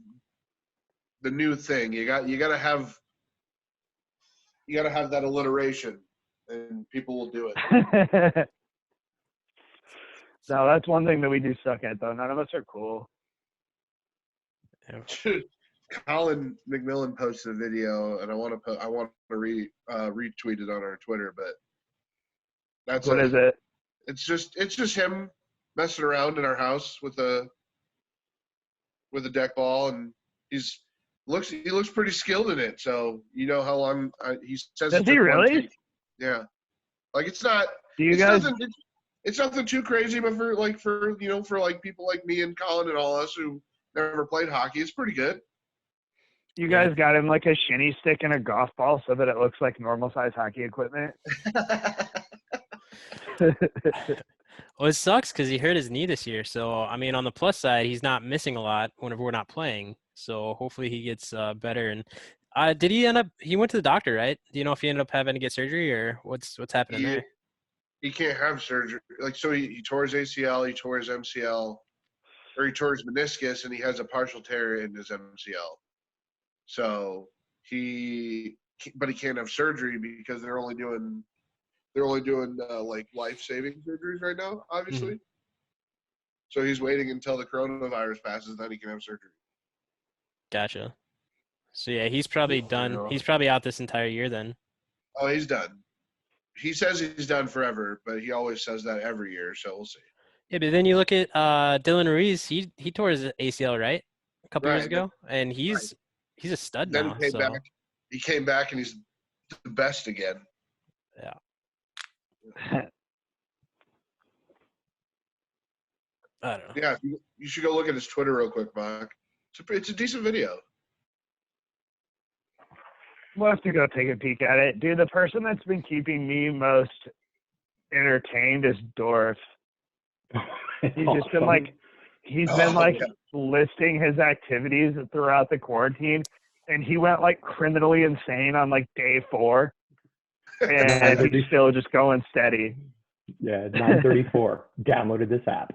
the new thing. You gotta have that alliteration, and people will do it. No, that's one thing that we do suck at, though. None of us are cool. Colin McMillan posted a video, and I want to retweet it on our Twitter. But What is it? It's just him messing around in our house with a deck ball, and he looks pretty skilled in it. So you know how long he says. Does he really? Yeah, like it's not. Do you guys? It's nothing too crazy, but for people like me and Colin and all us who never played hockey, it's pretty good. You guys got him like a shinny stick and a golf ball so that it looks like normal size hockey equipment. Well, it sucks because he hurt his knee this year. So, I mean, on the plus side, he's not missing a lot whenever we're not playing. So hopefully he gets better. And did he end up? He went to the doctor, right? Do you know if he ended up having to get surgery or what's happening there? He can't have surgery. So he tore his ACL, he tore his MCL, or he tore his meniscus, and he has a partial tear in his MCL. So but he can't have surgery because they're only doing like life-saving surgeries right now, obviously. Mm-hmm. So he's waiting until the coronavirus passes, then he can have surgery. Gotcha. So yeah, he's probably done. He's probably out this entire year then. Oh, he's done. He says he's done forever, but he always says that every year, so we'll see. Yeah, but then you look at Dylan Ruiz. He tore his ACL right a couple years ago, and he's a stud then now. He came back and he's the best again. Yeah. I don't know. Yeah, you should go look at his Twitter real quick, Mark. It's a decent video. We'll have to go take a peek at it. Dude, the person that's been keeping me most entertained is Dorf. He's just been like, listing his activities throughout the quarantine, and he went like criminally insane on like day 4, and he's still just going steady. Yeah, 9:34. Downloaded this app.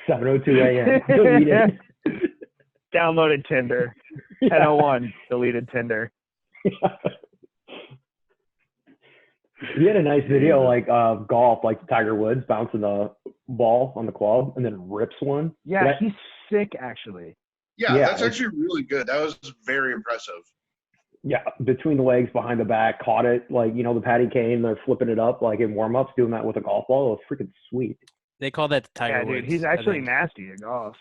7:02 a.m. Deleted. Downloaded Tinder. 10:01. Deleted Tinder. He had a nice video like golf, like Tiger Woods bouncing the ball on the club and then rips one. Yeah, he's sick actually. Yeah, Yeah, that's actually really good. That was very impressive. Yeah, between the legs, behind the back, caught it. Like, the patty cane, they're flipping it up like in warm-ups, doing that with a golf ball. It was freaking sweet. They call that the Tiger Yeah, dude, Woods. he's I actually think. nasty at golf.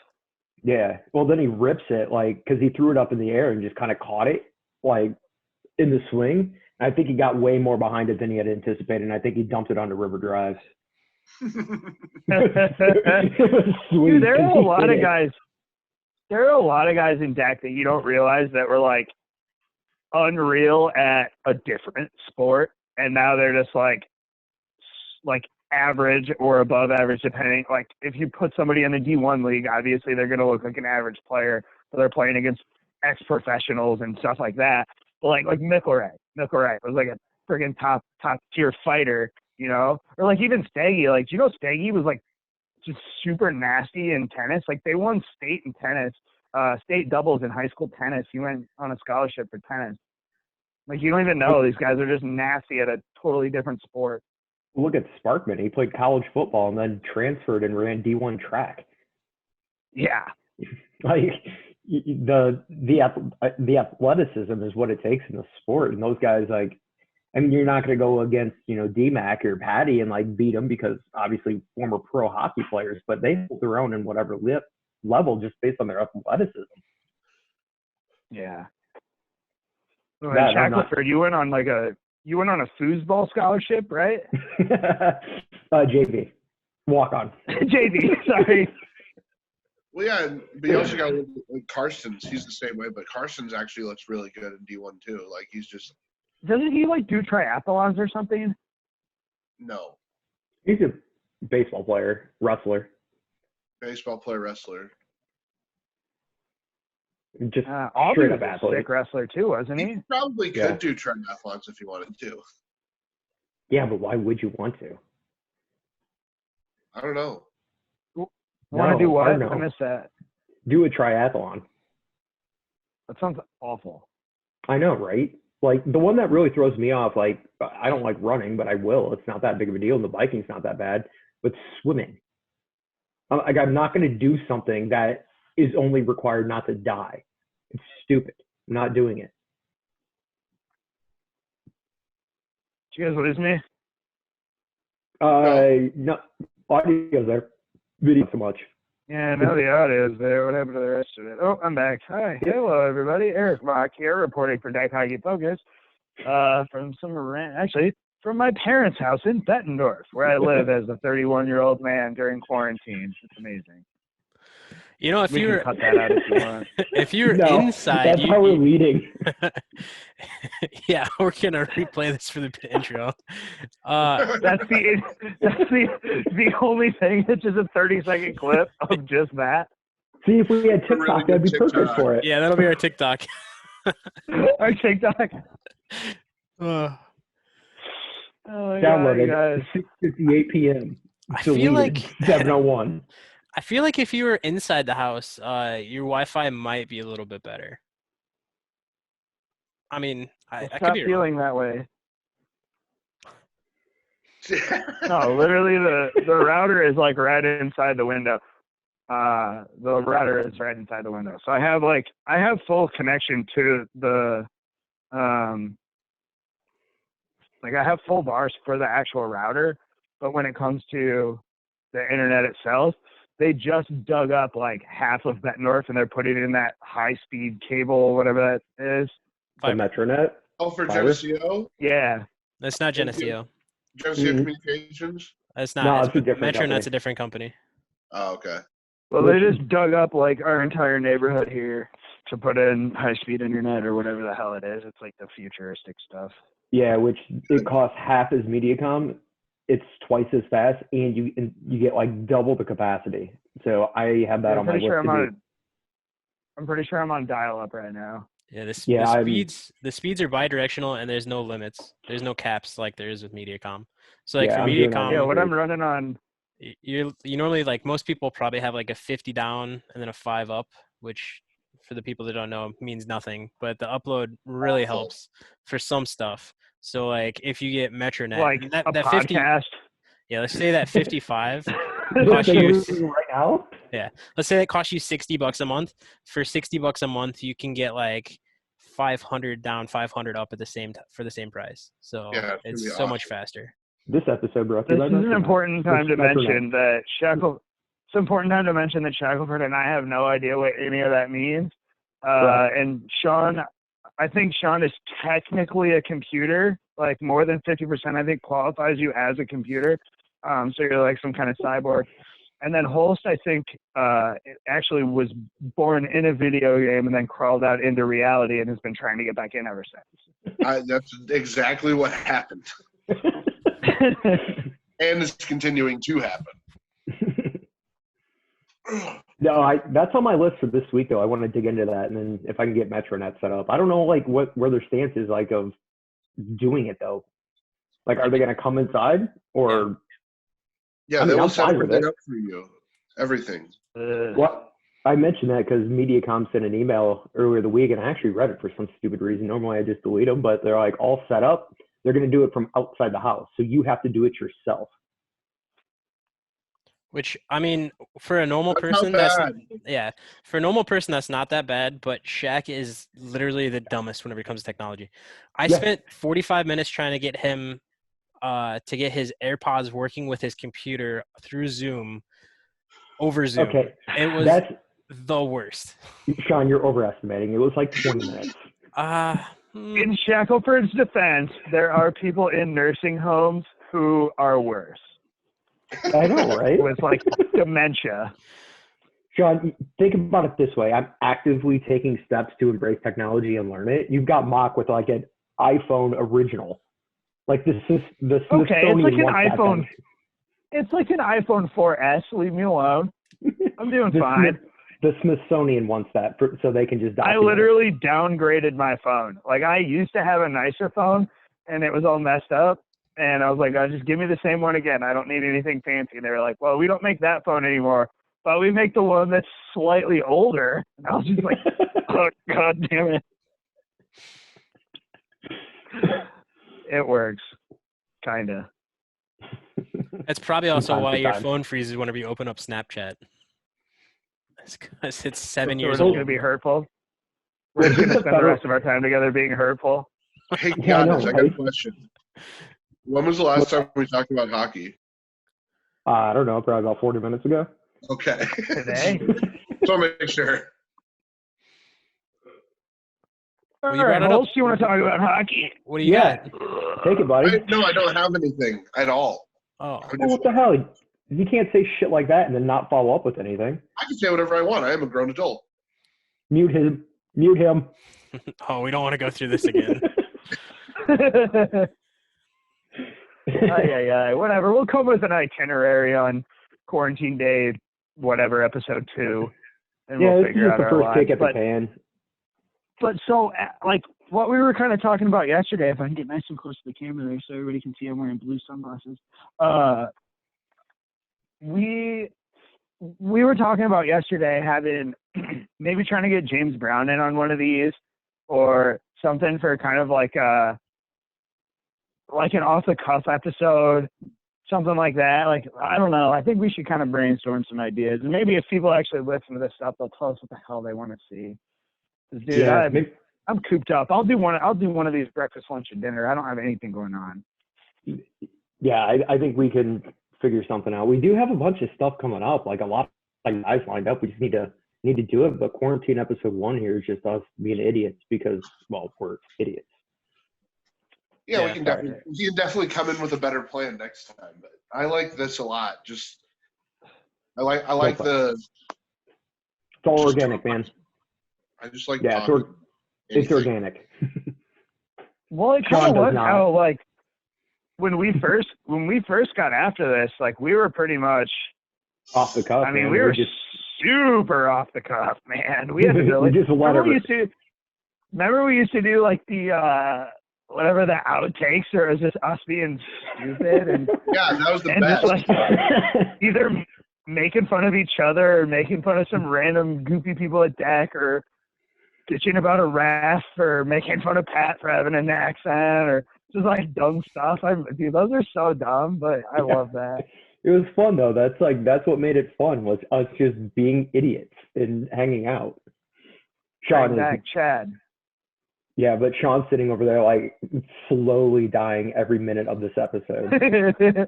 Yeah. Well, then he rips it, like, because he threw it up in the air and just kind of caught it, like, in the swing. And I think he got way more behind it than he had anticipated, and I think he dumped it onto River Drive. It was sweet. Dude, there are a lot of it. guys. There are a lot of guys in deck that you don't realize that were like unreal at a different sport, and now they're just like average or above average, depending. Like if you put somebody in the D1 league, obviously they're going to look like an average player, but they're playing against ex-professionals and stuff like that. But like McElroy was like a friggin' top tier fighter, or like even Staggy. Like, do you know Staggy was like just super nasty in tennis? Like they won state in tennis, state doubles in high school tennis. He went on a scholarship for tennis. Like you don't even know, these guys are just nasty at a totally different sport. Look at Sparkman. He played college football and then transferred and ran D1 track. Yeah. Like the athleticism is what it takes in the sport, and those guys, like, I mean, you're not going to go against DMAC or Patty and like beat them because obviously former pro hockey players, but they hold their own in whatever level just based on their athleticism. Yeah. Well, Shackelford, you went on a foosball scholarship, right? JV, walk on. JV, sorry. Well, yeah, but you also got like Carson's. He's the same way, but Carson's actually looks really good in D1 too. Like he's just. Doesn't he like do triathlons or something? No. He's a baseball player, wrestler. Baseball player, wrestler. Just Aubrey straight was up a athlete. sick wrestler too, wasn't he? He probably could do triathlons if he wanted to. Yeah, but why would you want to? I don't know. Want to do what? No. I missed that. Do a triathlon. That sounds awful. I know, right? Like the one that really throws me off, like I don't like running, but I will. It's not that big of a deal, and the biking's not that bad. But swimming, I'm not going to do something that is only required not to die. It's stupid. I'm not doing it. Did you guys lose me? No, audio's there. Video so much. Yeah, no, the audio is there. What happened to the rest of it? Oh, I'm back. Hi. Hello, everybody. Eric Mock here, reporting for Deck Hockey Focus from from my parents' house in Bettendorf, where I live as a 31-year-old man during quarantine. It's amazing. If we you're can cut that out if you want. If you're inside, that's how we're leading. Yeah, we're gonna replay this for the intro. That's the only thing. It's just a 30-second clip of just that. See, if we had TikTok, that'd be perfect for it. Yeah, that'll be our TikTok. Our TikTok. Oh Download it at 6:58 p.m. I feel like 7:01. I feel like if you were inside the house, your Wi-Fi might be a little bit better. I mean, I could be feeling that way. No, literally the router is like right inside the window. The router is right inside the window. So I have full connection to the I have full bars for the actual router, but when it comes to the internet itself, they just dug up like half of Bettendorf and they're putting it in that high-speed cable, whatever that is. The Metronet? Oh, for Geneseo? Yeah. That's not Geneseo. Geneseo Communications? That's not. No, it's a different Metronet's company. a different company. Oh, okay. Well, they just dug up like our entire neighborhood here to put in high-speed internet or whatever the hell it is. It's like the futuristic stuff. Yeah, which it costs half as MediaCom. It's twice as fast, and you get like double the capacity. So I have that on my list. I'm pretty sure I'm on dial-up right now. Yeah, the speeds are bidirectional, and there's no limits. There's no caps like there is with MediaCom. So like for MediaCom, yeah, what I'm running on. You normally, like most people probably have like a 50 down and then a 5 up, which for the people that don't know means nothing. But the upload really helps for some stuff. So like if you get Metronet, Like that a 50, podcast. yeah, let's say that 55 costs you right now. Yeah. Let's say it costs you $60 a month. For $60 a month, you can get like 500 down, 500 up at for the same price. So Yeah, it's be so awesome. much faster. This episode brought to This you is by an Metronet. important time to Metronet. mention that It's an important time to mention that Shackelford and I have no idea what any of that means. And Sean, I think Sean is technically a computer. Like more than 50%, I think, qualifies you as a computer. So you're like some kind of cyborg. And then Holst, I think, actually was born in a video game and then crawled out into reality and has been trying to get back in ever since. That's exactly what happened. And it's continuing to happen. No, that's on my list for this week, though. I want to dig into that, and then if I can get Metronet set up. I don't know, like, where their stance is, like, of doing it, though. Like, are they going to come inside, or? Yeah, they will set everything up for you. Everything. Well, I mentioned that because MediaCom sent an email earlier the week, and I actually read it for some stupid reason. Normally, I just delete them, but they're, like, all set up. They're going to do it from outside the house, so you have to do it yourself. Which, I mean, for a normal person, for a normal person, that's not that bad. But Shaq is literally the dumbest whenever it comes to technology. I spent 45 minutes trying to get him to get his AirPods working with his computer through Zoom, over Zoom. Okay, it was the worst. Sean, you're overestimating. It was like 20 minutes. In Shackelford's defense, there are people in nursing homes who are worse. I know, right? With like dementia. Sean, think about it this way. I'm actively taking steps to embrace technology and learn it. You've got Mock with like an iPhone original. Like the Smithsonian. Okay, it's like an iPhone. It's like an iPhone 4S. Leave me alone. I'm doing fine. The Smithsonian wants that so they can just document. I literally downgraded my phone. Like I used to have a nicer phone and it was all messed up. And I was like, oh, just give me the same one again. I don't need anything fancy. And they were like, well, we don't make that phone anymore, but we make the one that's slightly older. And I was just like, oh, God damn it. It works. Kind of. That's probably also why your phone freezes whenever you open up Snapchat. It's because it's 7 years old. It's going to be hurtful. We're just going to spend the rest of our time together being hurtful. Hey, guys, I got a question. When was the last time we talked about hockey? I don't know, probably about 40 minutes ago. Okay. Today? So I'll make sure. All right, Holtz, you want to talk about hockey? What do you got? Take it, buddy. No, I don't have anything at all. Oh. Well, what the hell? You can't say shit like that and then not follow up with anything. I can say whatever I want. I am a grown adult. Mute him. Mute him. Oh, we don't want to go through this again. Whatever. We'll come with an itinerary on quarantine day, whatever, episode 2, and we'll figure out our lives. Kick at the can. But so, like, what we were kind of talking about yesterday, if I can get nice and close to the camera there so everybody can see I'm wearing blue sunglasses. We were talking about yesterday having maybe trying to get James Brown in on one of these or something for kind of like an off the cuff episode, something like that. Like, I don't know. I think we should kind of brainstorm some ideas. And maybe if people actually listen to this stuff, they'll tell us what the hell they want to see. Dude, I'm cooped up. I'll do one of these breakfast, lunch, and dinner. I don't have anything going on. Yeah, I think we can figure something out. We do have a bunch of stuff coming up, like a lot of guys lined up. We just need to do it. But quarantine episode 1 here is just us being idiots because, well, we're idiots. Yeah, we can definitely come in with a better plan next time. But I like this a lot. I like the. It's all organic, man. I just like. Yeah, it's organic. Well, it kind of was how like when we first got after this, like we were pretty much off the cuff. I mean, we were just super off the cuff, man. We had to do remember we used to do like the whatever the outtakes, or is just us being stupid and yeah, that was the best. Just, like, either making fun of each other or making fun of some random goofy people at deck or bitching about a ref or making fun of Pat for having an accent or just like dumb stuff. Dude, those are so dumb, but I love that. It was fun though. That's what made it fun, was us just being idiots and hanging out. Sean Bring back Chad. Yeah, but Sean's sitting over there like slowly dying every minute of this episode. Can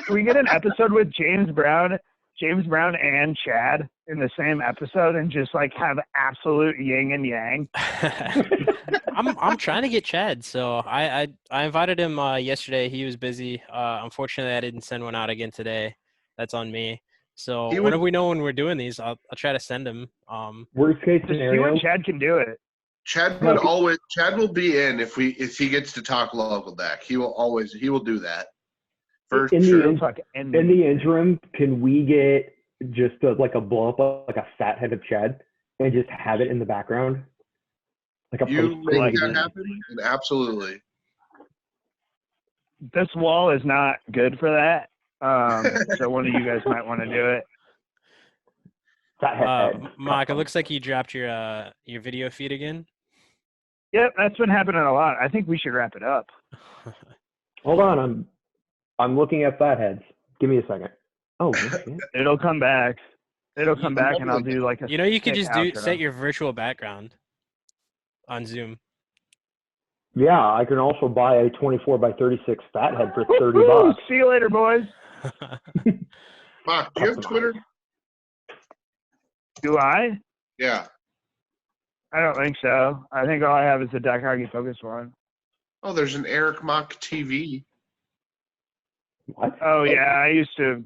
we get an episode with James Brown and Chad in the same episode and just like have absolute yin and yang? I'm trying to get Chad, so I invited him yesterday. He was busy. Unfortunately, I didn't send one out again today. That's on me. So whenever we know when we're doing these, I'll try to send him. Worst case Just see scenario, when Chad can do it. Chad will be in if he gets to talk local deck. He will do that. For sure. In the interim, can we get just a blow up, like a fat head of Chad, and just have it in the background? Like a you post make that happen? Absolutely. This wall is not good for that. So one of you guys might want to do it. Mark, it looks like you dropped your video feed again. Yep, that's been happening a lot. I think we should wrap it up. Hold on, I'm looking at fatheads. Give me a second. Oh, shit. It'll come back. And I'll do like a. You could just set your virtual background on Zoom. Yeah, I can also buy a 24 by 36 fathead for $30. See you later, boys. Mark, do you have Twitter? Do I? Yeah. I don't think so. I think all I have is the Deck Hockey Focus one. Oh, there's an Eric Mock TV. What? Oh, yeah. I used to,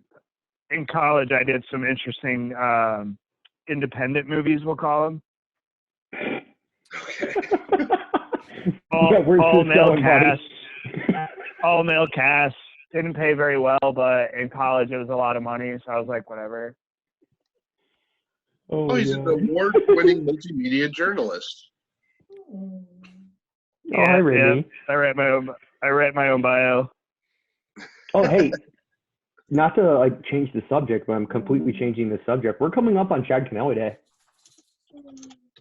in college, I did some interesting independent movies, we'll call them. Okay. All male cast. All male cast. Didn't pay very well, but in college it was a lot of money, so I was like, whatever. Oh, he's an award-winning multimedia journalist. Yeah, really? I write my own bio. Oh, hey, not to change the subject, but I'm completely changing the subject. We're coming up on Chad Kennelly Day.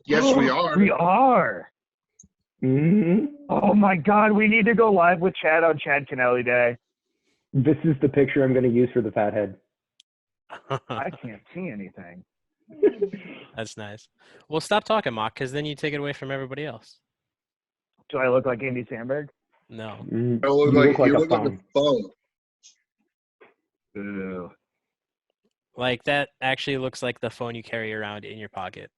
Yes, we are. We are. Mm-hmm. Oh my God, we need to go live with Chad on Chad Kennelly Day. This is the picture I'm going to use for the fathead. I can't see anything. That's nice. Well, stop talking, Mock, because then you take it away from everybody else. Do I look like Andy Samberg? No. You look like a phone. Ooh. Like, that actually looks like the phone you carry around in your pocket.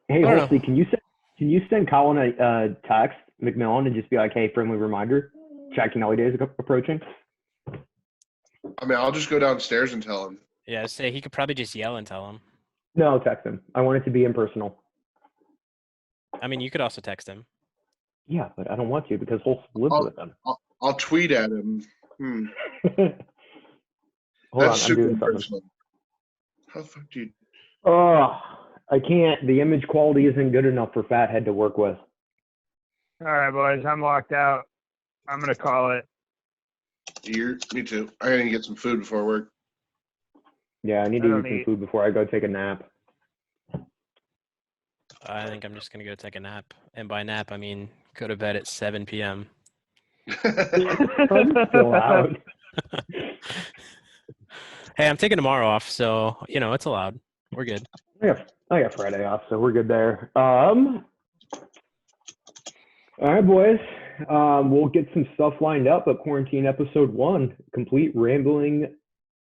Hey, Holsey, can you send Colin a text, McMillan, and just be like, hey, friendly reminder, Chad Kennelly Day is approaching? I mean, I'll just go downstairs and tell him. Yeah, say he could probably just yell and tell him. No, I'll text him. I want it to be impersonal. I mean, you could also text him. Yeah, but I don't want to because Holst lives with him. I'll tweet at him. Hold That's on, I'm doing super something. How the fuck do you... Oh, I can't. The image quality isn't good enough for Fathead to work with. All right, boys, I'm locked out. I'm going to call it. Me too. I gotta get some food before work. Yeah, I need to eat some food before I go take a nap. I think I'm just going to go take a nap. And by nap, I mean go to bed at 7 p.m. I'm still out. Hey, I'm taking tomorrow off, so, it's allowed. We're good. I got Friday off, so we're good there. All right, boys. We'll get some stuff lined up, but Quarantine Episode 1, complete rambling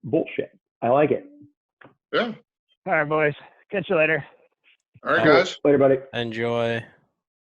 bullshit. I like it. Yeah. All right, boys. Catch you later. All right, guys. Later, buddy. Enjoy.